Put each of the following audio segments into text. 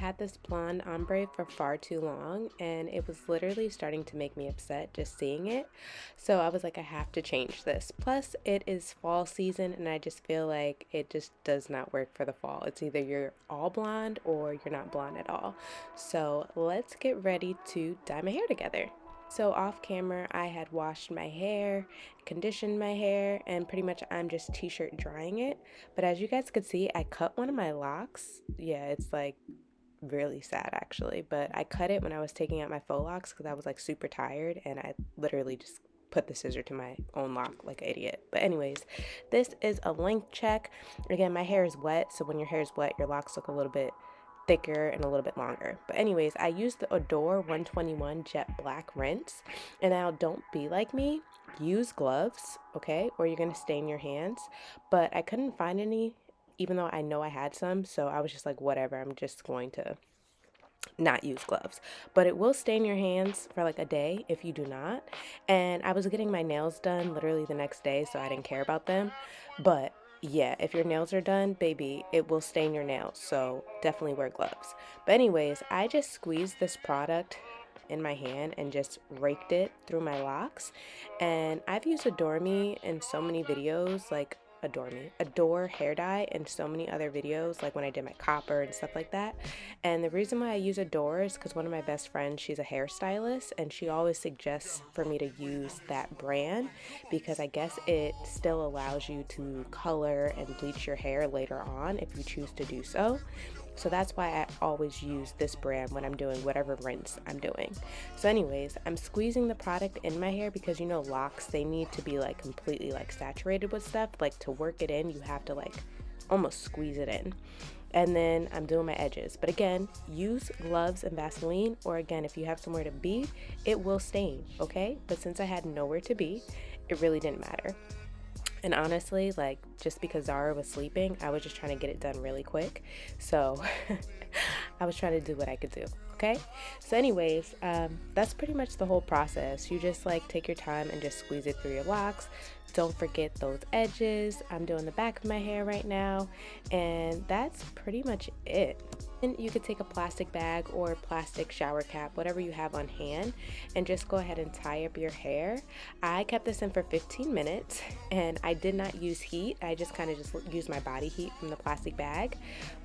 had this blonde ombre for far too long, and it was literally starting to make me upset just seeing it. So I was like, I have to change this. Plus, it is fall season, and I just feel like it just does not work for the fall. It's either you're all blonde or you're not blonde at all. So let's get ready to dye my hair together. So off camera, I had washed my hair, conditioned my hair, and pretty much I'm just t-shirt drying it. But as you guys could see, I cut one of my locks. Yeah, it's like really sad actually, but I cut it when I was taking out my faux locks because I was like super tired, and I literally just put the scissor to my own lock like an idiot. But anyways, this is a length check. Again, my hair is wet, so when your hair is wet, your locks look a little bit thicker and a little bit longer. But anyways, I used the Adore 121 Jet Black rinse. And now don't be like me, use gloves, okay, or you're gonna stain your hands. But I couldn't find any, even though I know I had some, so I was just like, whatever, I'm just going to not use gloves. But it will stain your hands for like a day if you do not. And I was getting my nails done literally the next day, so I didn't care about them. But yeah, if your nails are done, baby, it will stain your nails, so definitely wear gloves. But anyways, I just squeezed this product in my hand and just raked it through my locks. And I've used Adore Me in so many videos, like Adore hair dye in so many other videos, like when I did my copper and stuff like that. And the reason why I use Adore is because one of my best friends, she's a hairstylist, and she always suggests for me to use that brand because I guess it still allows you to color and bleach your hair later on if you choose to do so. So that's why I always use this brand when I'm doing whatever rinse I'm doing. So anyways, I'm squeezing the product in my hair because you know locks, they need to be like completely like saturated with stuff. Like to work it in, you have to like almost squeeze it in. And then I'm doing my edges. But again, use gloves and Vaseline, or again, if you have somewhere to be, it will stain, okay? But since I had nowhere to be, it really didn't matter. And honestly, like, just because Zara was sleeping, I was just trying to get it done really quick. So I was trying to do what I could do, okay? So anyways, that's pretty much the whole process. You just like take your time and just squeeze it through your locks. Don't forget those edges. I'm doing the back of my hair right now, and that's pretty much it. And you could take a plastic bag or plastic shower cap, whatever you have on hand, and just go ahead and tie up your hair. I kept this in for 15 minutes, and I did not use heat. I just kind of just used my body heat from the plastic bag.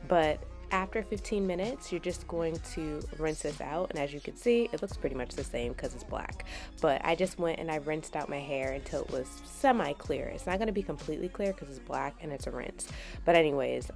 But after 15 minutes, you're just going to rinse this out, and as you can see, it looks pretty much the same because it's black. But I just went and I rinsed out my hair until it was semi-clear. It's not going to be completely clear because it's black and it's a rinse. But anyways,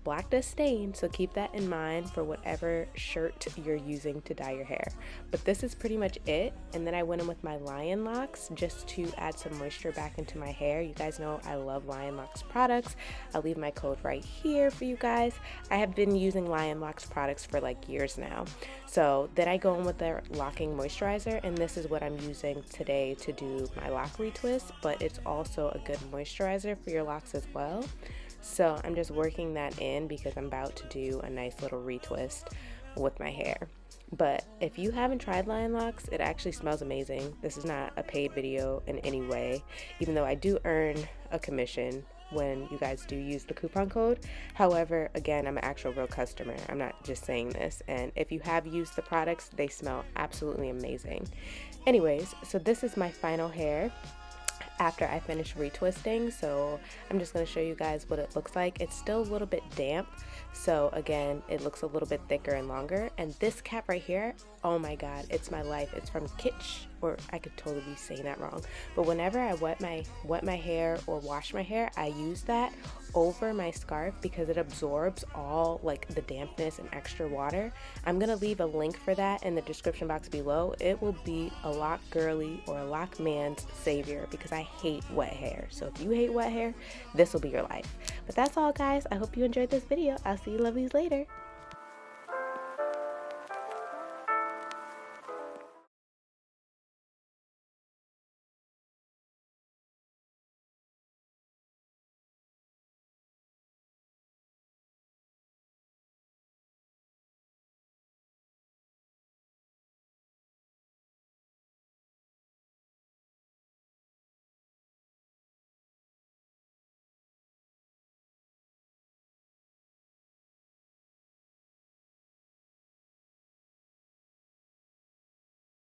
black does stain, so keep that in mind for whatever shirt you're using to dye your hair. But this is pretty much it. And then I went in with my Lion Locs just to add some moisture back into my hair. You guys know I love Lion Locs products. I'll leave my code right here for you guys. I have been using Lion Locs products for like years now. So then I go in with their locking moisturizer, and this is what I'm using today to do my lock retwist, but it's also a good moisturizer for your locks as well. So I'm just working that in because I'm about to do a nice little retwist with my hair. But if you haven't tried Lion Locs, it actually smells amazing. This is not a paid video in any way, even though I do earn a commission when you guys do use the coupon code. However, again, I'm an actual real customer. I'm not just saying this. And if you have used the products, they smell absolutely amazing. Anyways, so this is my final hair after I finish retwisting. So I'm just going to show you guys what it looks like. It's still a little bit damp, so again, it looks a little bit thicker and longer. And this cap right here, oh my god, it's my life. It's from Kitsch, or I could totally be saying that wrong, but whenever I wet my hair or wash my hair, I use that over my scarf because it absorbs all like the dampness and extra water. I'm gonna leave a link for that in the description box below. It will be a lock girly or a lock man's savior because I hate wet hair. So if you hate wet hair, this will be your life. But that's all, guys. I hope you enjoyed this video. I'll see you lovelies later.